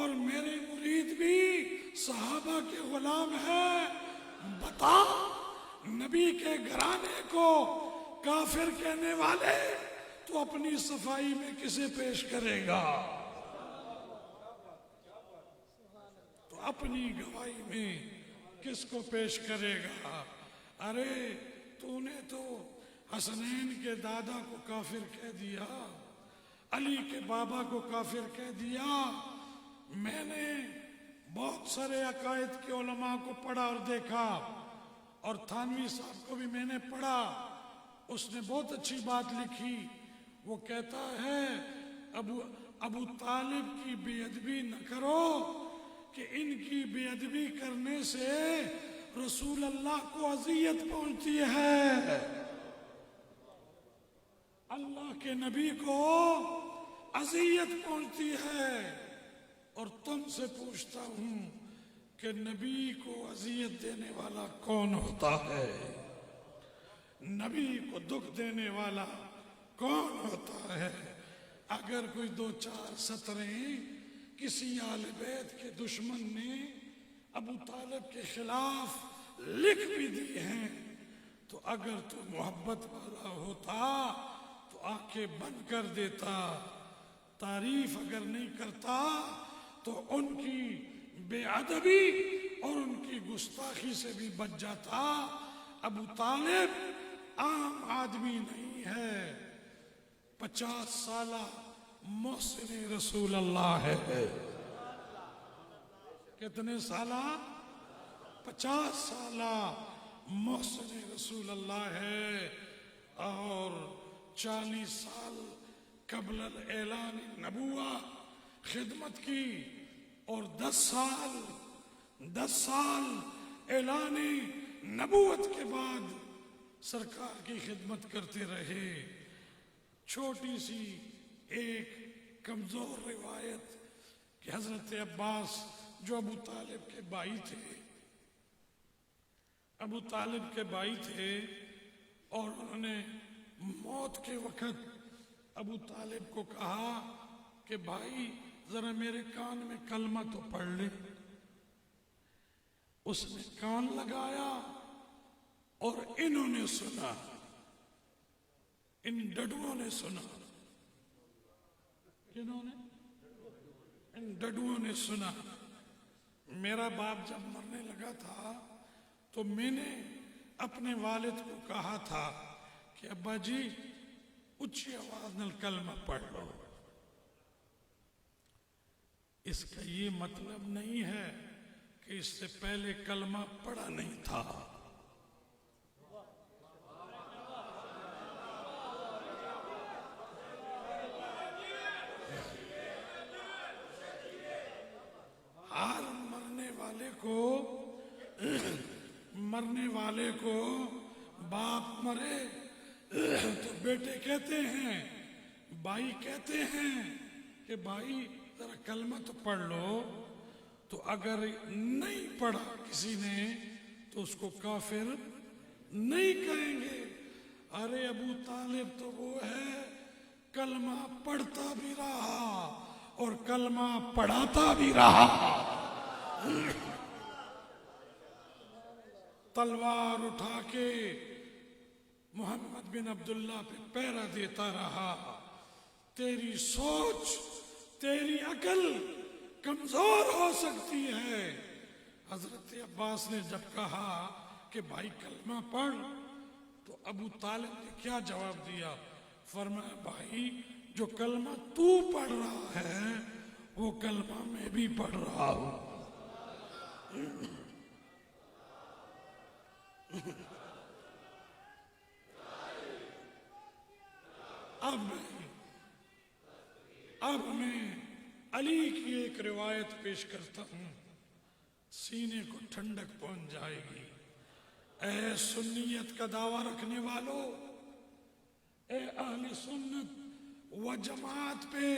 اور میرے مرید بھی صحابہ کے غلام ہیں، بتا نبی کے گھرانے کو کافر کہنے والے تو اپنی صفائی میں کسے پیش کرے گا؟ تو اپنی گواہی میں کس کو پیش کرے گا؟ ارے تو نے تو حسنین کے دادا کو کافر کہہ دیا، علی کے بابا کو کافر کہہ دیا۔ میں نے بہت سارے عقائد کے علماء کو پڑھا اور دیکھا، اور تھانوی صاحب کو بھی میں نے پڑھا، اس نے بہت اچھی بات لکھی۔ وہ کہتا ہے ابو طالب کی بے ادبی نہ کرو کہ ان کی بے ادبی کرنے سے رسول اللہ کو اذیت پہنچتی ہے، اللہ کے نبی کو اذیت پہنچتی ہے۔ اور تم سے پوچھتا ہوں کہ نبی کو اذیت دینے والا کون ہوتا ہے؟ نبی کو دکھ دینے والا کون ہوتا ہے؟ اگر کوئی دو چار سطریں کسی آل بیت کے دشمن نے ابو طالب کے خلاف لکھ بھی دی ہیں تو اگر تو محبت والا ہوتا تو آنکھیں بند کر دیتا، تعریف اگر نہیں کرتا تو ان کی بے ادبی اور ان کی گستاخی سے بھی بچ جاتا۔ ابو طالب عام آدمی نہیں ہے، 50 سالہ محسن رسول اللہ ہے۔ کتنے سالہ؟ 50 سالہ محسن رسول اللہ ہے، اور 40 سال قبل اعلان نبوہ خدمت کی، اور 10 سال اعلان نبوت کے بعد سرکار کی خدمت کرتے رہے۔ چھوٹی سی ایک کمزور روایت کہ حضرت عباس جو ابو طالب کے بھائی تھے، اور انہوں نے موت کے وقت ابو طالب کو کہا کہ بھائی ذرا میرے کان میں کلمہ تو پڑھ لے۔ اس نے کان لگایا اور انہوں نے سنا، ان ڈڈوؤں نے سنا۔ کنہوں نے؟ ان ڈڈوؤں نے سنا۔ میرا باپ جب مرنے لگا تھا تو میں نے اپنے والد کو کہا تھا کہ ابا جی اچھی آواز نال کلمہ پڑھ لو۔ اس کا یہ مطلب نہیں ہے کہ اس سے پہلے کلمہ پڑھا نہیں تھا۔ ہر مرنے والے کو باپ مرے تو بیٹے کہتے ہیں، بھائی کہتے ہیں کہ بھائی ذرا کلمہ تو پڑھ لو۔ تو اگر نہیں پڑھا کسی نے تو اس کو کافر نہیں کہیں گے۔ ارے ابو طالب تو وہ ہے کلمہ پڑھتا بھی رہا اور کلمہ پڑھاتا بھی رہا، تلوار اٹھا کے محمد بن عبداللہ پہ پہرا دیتا رہا۔ تیری سوچ، تیری عقل کمزور ہو سکتی ہے۔ حضرت عباس نے جب کہا کہ بھائی کلمہ پڑھ تو ابو طالب نے کیا جواب دیا؟ فرمایا بھائی جو کلمہ تو پڑھ رہا ہے وہ کلمہ میں بھی پڑھ رہا ہوں۔ اب میں علی کی ایک روایت پیش کرتا ہوں، سینے کو ٹھنڈک پہنچ جائے گی۔ اے سنیت کا دعویٰ رکھنے والوں، اے اہل سنت و جماعت پہ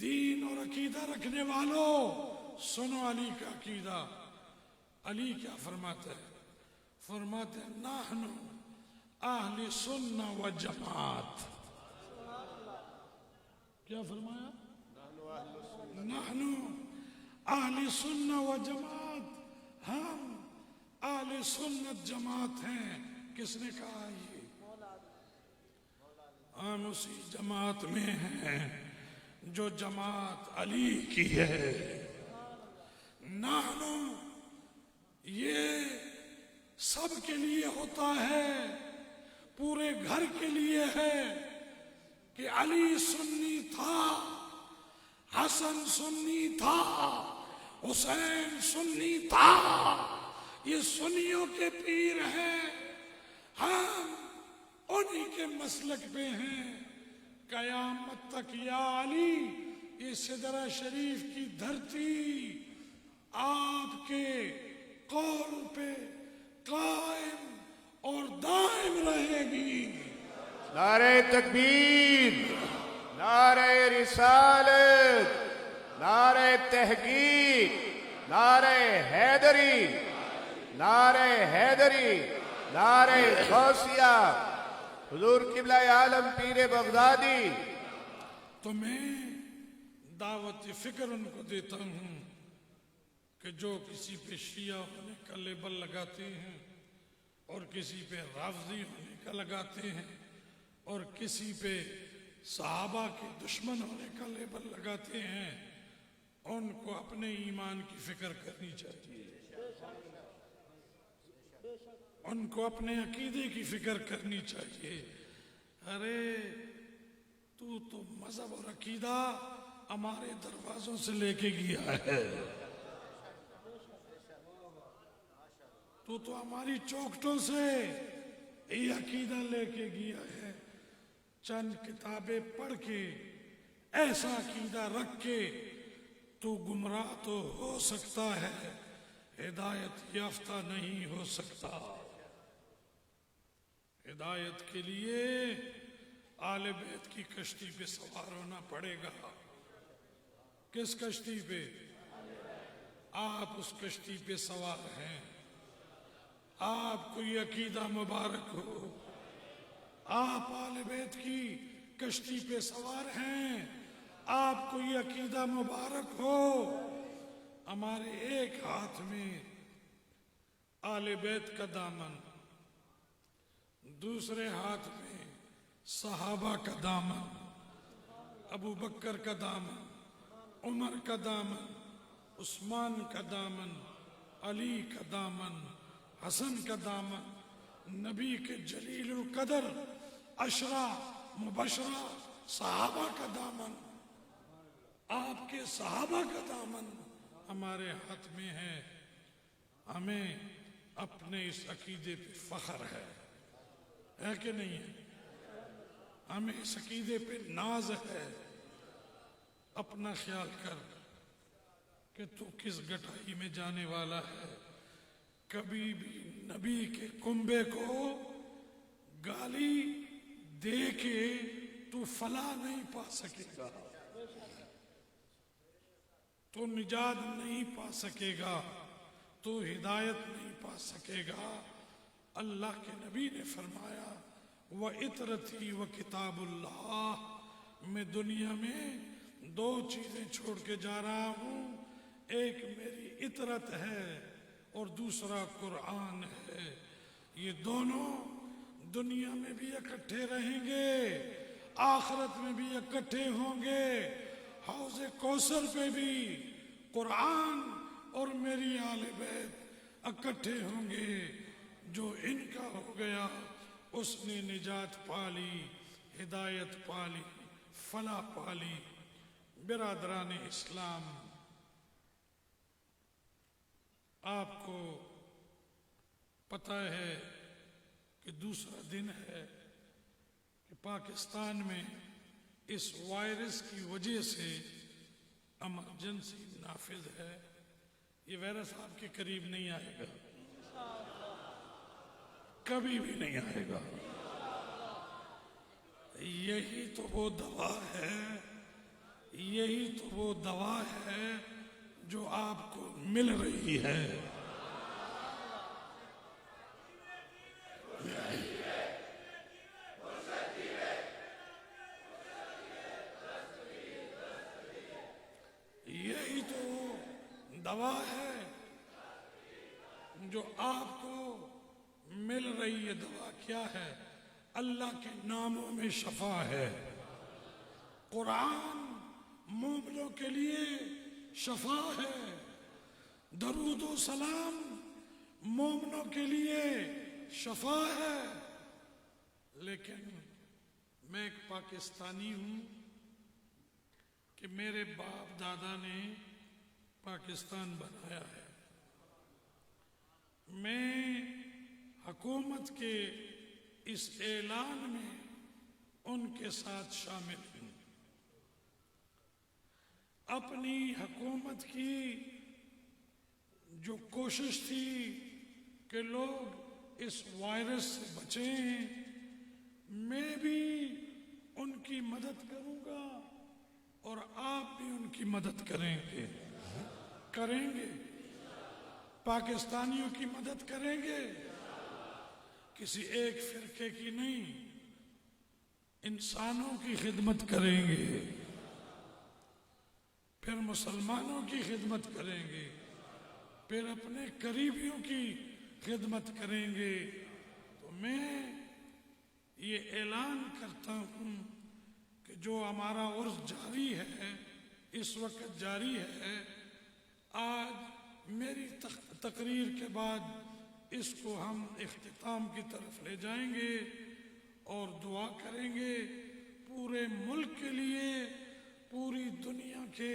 دین اور عقیدہ رکھنے والوں، سنو علی کا عقیدہ۔ علی کیا فرماتا ہے؟ فرماتے ہیں نحن اہل سنہ و جماعت۔ کیا فرمایا؟ نحن اہل سنت و جماعت، ہم اہل سنت جماعت ہیں۔ کس نے کہا یہ؟ ہم اسی جماعت میں ہیں جو جماعت علی کی ہے۔ نحنو، یہ سب کے لیے ہوتا ہے، پورے گھر کے لیے ہے کہ علی سنی تھا، حسن سنی تھا، حسین سنی تھا، یہ سنیوں کے پیر ہیں، ہم انہی کے مسلک پہ ہیں قیامت تک۔ یا علی، یہ سدرہ شریف کی دھرتی آپ کے قول پہ قائم اور دائم رہے گی۔ نعرہ تکبیر، نعرہ رسالت، نعرہ تحقیق، نعرہ حیدری، نعرہ حیدری، نعرہ غوثیہ، حضور قبلہ عالم پیر بغدادی۔ تو میں دعوت فکر ان کو دیتا ہوں کہ جو کسی پہ شیعہ ہونے کا لیبل لگاتے ہیں اور کسی پہ رافضی ہونے کا لگاتے ہیں اور کسی پہ صحابہ کے دشمن ہونے کا لیبل لگاتے ہیں، ان کو اپنے ایمان کی فکر کرنی چاہیے، ان کو اپنے عقیدے کی فکر کرنی چاہیے۔ ارے تو مذہب اور عقیدہ ہمارے دروازوں سے لے کے گیا ہے، تو ہماری چوکھٹوں سے یہ عقیدہ لے کے گیا ہے۔ چند کتابیں پڑھ کے ایسا عقیدہ رکھ کے تو گمراہ تو ہو سکتا ہے، ہدایت یافتہ نہیں ہو سکتا۔ ہدایت کے لیے آل بیت کی کشتی پہ سوار ہونا پڑے گا۔ کس کشتی پہ؟ آپ اس کشتی پہ سوار ہیں، آپ کو یہ عقیدہ مبارک ہو، آپ آل بیت کی کشتی پہ سوار ہیں، آپ کو یہ عقیدہ مبارک ہو۔ ہمارے ایک ہاتھ میں آل بیت کا دامن، دوسرے ہاتھ میں صحابہ کا دامن، ابو بکر کا دامن، عمر کا دامن، عثمان کا دامن، علی کا دامن، حسن کا دامن، نبی کے جلیل القدر عشرہ مبشرہ صحابہ کا دامن، آپ کے صحابہ کا دامن ہمارے ہاتھ میں ہے۔ ہمیں اپنے اس عقیدے پہ فخر ہے کہ نہیں ہے؟ ہمیں اس عقیدے پہ ناز ہے۔ اپنا خیال کر کہ تو کس گٹائی میں جانے والا ہے۔ کبھی بھی نبی کے کنبے کو گالی دے کے تو فلاح نہیں پا سکے گا، تو نجات نہیں پا سکے گا، تو ہدایت نہیں پا سکے گا۔ اللہ کے نبی نے فرمایا وَإِطْرَتِي وَكِتَابُ اللَّهِ، میں دنیا میں دو چیزیں چھوڑ کے جا رہا ہوں، ایک میری اطرت ہے اور دوسرا قرآن ہے۔ یہ دونوں دنیا میں بھی اکٹھے رہیں گے، آخرت میں بھی اکٹھے ہوں گے۔ حوض کوثر پہ بھی قرآن اور میری آل بیت اکٹھے ہوں گے۔ جو ان کا ہو گیا اس نے نجات پالی، ہدایت پالی، فلاح پالی۔ برادران اسلام، آپ کو پتہ ہے کہ دوسرا دن ہے کہ پاکستان میں اس وائرس کی وجہ سے ایمرجنسی نافذ ہے۔ یہ وائرس آپ کے قریب نہیں آئے گا، کبھی بھی نہیں آئے گا۔ یہی تو وہ دوا ہے، یہی تو وہ دوا ہے جو آپ کو مل رہی ہے۔ دوا ہے جو آپ کو مل رہی ہے، دوا کیا ہے؟ اللہ کے ناموں میں شفا ہے۔ قرآن مومنوں کے لیے شفا ہے، درود و سلام مومنوں کے لیے شفا ہے۔ لیکن میں ایک پاکستانی ہوں کہ میرے باپ دادا نے پاکستان بنایا ہے، میں حکومت کے اس اعلان میں ان کے ساتھ شامل ہوں۔ اپنی حکومت کی جو کوشش تھی کہ لوگ اس وائرس سے بچیں، میں بھی ان کی مدد کروں گا اور آپ بھی ان کی مدد کریں گے پاکستانیوں کی مدد کریں گے، کسی ایک فرقے کی نہیں، انسانوں کی خدمت کریں گے، پھر مسلمانوں کی خدمت کریں گے، پھر اپنے قریبیوں کی خدمت کریں گے۔ تو میں یہ اعلان کرتا ہوں کہ جو ہمارا عرس جاری ہے، اس وقت جاری ہے، آج میری تقریر کے بعد اس کو ہم اختتام کی طرف لے جائیں گے اور دعا کریں گے پورے ملک کے لیے، پوری دنیا کے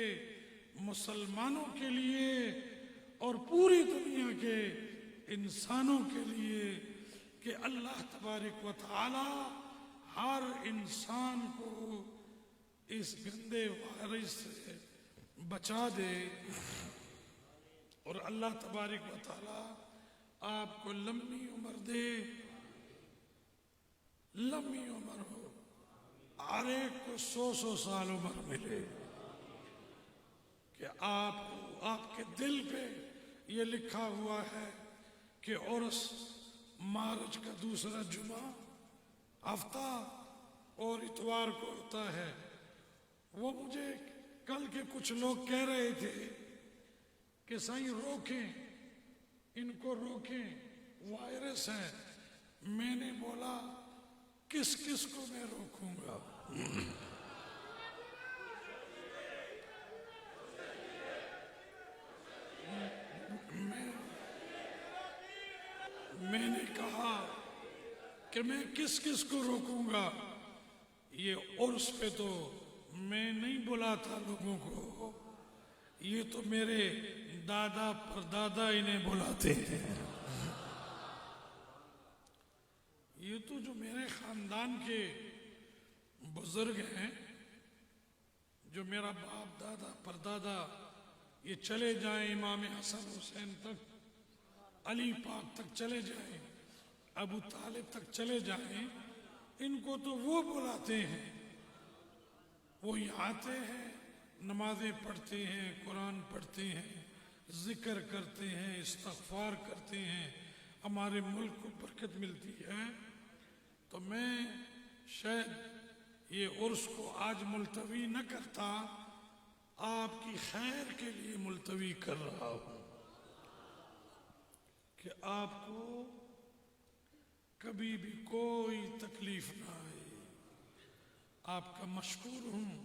مسلمانوں کے لیے اور پوری دنیا کے انسانوں کے لیے کہ اللہ تبارک و تعالی ہر انسان کو اس گندے وائرس سے بچا دے، اور اللہ تبارک و تعالی آپ کو لمبی عمر دے، لمبی عمر ہو، ہر ایک کو 100 سال عمر ملے، کہ آپ کے دل پہ یہ لکھا ہوا ہے کہ عرس مارچ کا دوسرا جمعہ ہفتہ اور اتوار کو ہوتا ہے۔ وہ مجھے کل کے کچھ لوگ کہہ رہے تھے کہ سائیں روکیں، ان کو روکیں، وائرس ہے۔ میں نے بولا کس کس کو میں روکوں گا؟ میں نے کہا کہ میں کس کس کو روکوں گا؟ یہ عرس پہ تو میں نہیں بلاتا لوگوں کو، یہ تو میرے دادا پردادا انہیں بلاتے ہیں۔ یہ تو جو میرے خاندان کے بزرگ ہیں، جو میرا باپ دادا پردادا، یہ چلے جائیں امام حسن حسین تک، علی پاک تک چلے جائیں، ابو طالب تک چلے جائیں، ان کو تو وہ بلاتے ہیں، وہ یہاں آتے ہیں، نمازیں پڑھتے ہیں، قرآن پڑھتے ہیں، ذکر کرتے ہیں، استغفار کرتے ہیں، ہمارے ملک کو برکت ملتی ہے۔ تو میں شاید یہ عرس کو آج ملتوی نہ کرتا، آپ کی خیر کے لیے ملتوی کر رہا ہوں کہ آپ کو کبھی بھی کوئی تکلیف نہ آئے۔ آپ کا مشکور ہوں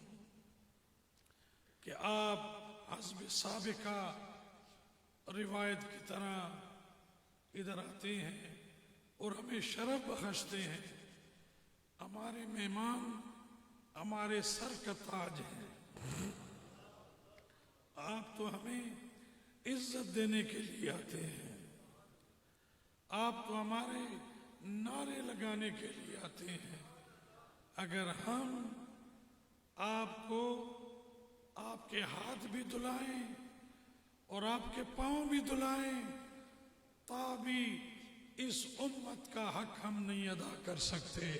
کہ آپ حسب سابقہ روایت کی طرح ادھر آتے ہیں اور ہمیں شرف بخشتے ہیں۔ ہمارے مہمان ہمارے سر کا تاج ہیں، آپ تو ہمیں عزت دینے کے لیے آتے ہیں، آپ تو ہمارے نعرے لگانے کے لیے آتے ہیں۔ اگر ہم آپ کو آپ کے ہاتھ بھی دلائیں اور آپ کے پاؤں بھی دلائیں، تابی اس امت کا حق ہم نہیں ادا کر سکتے۔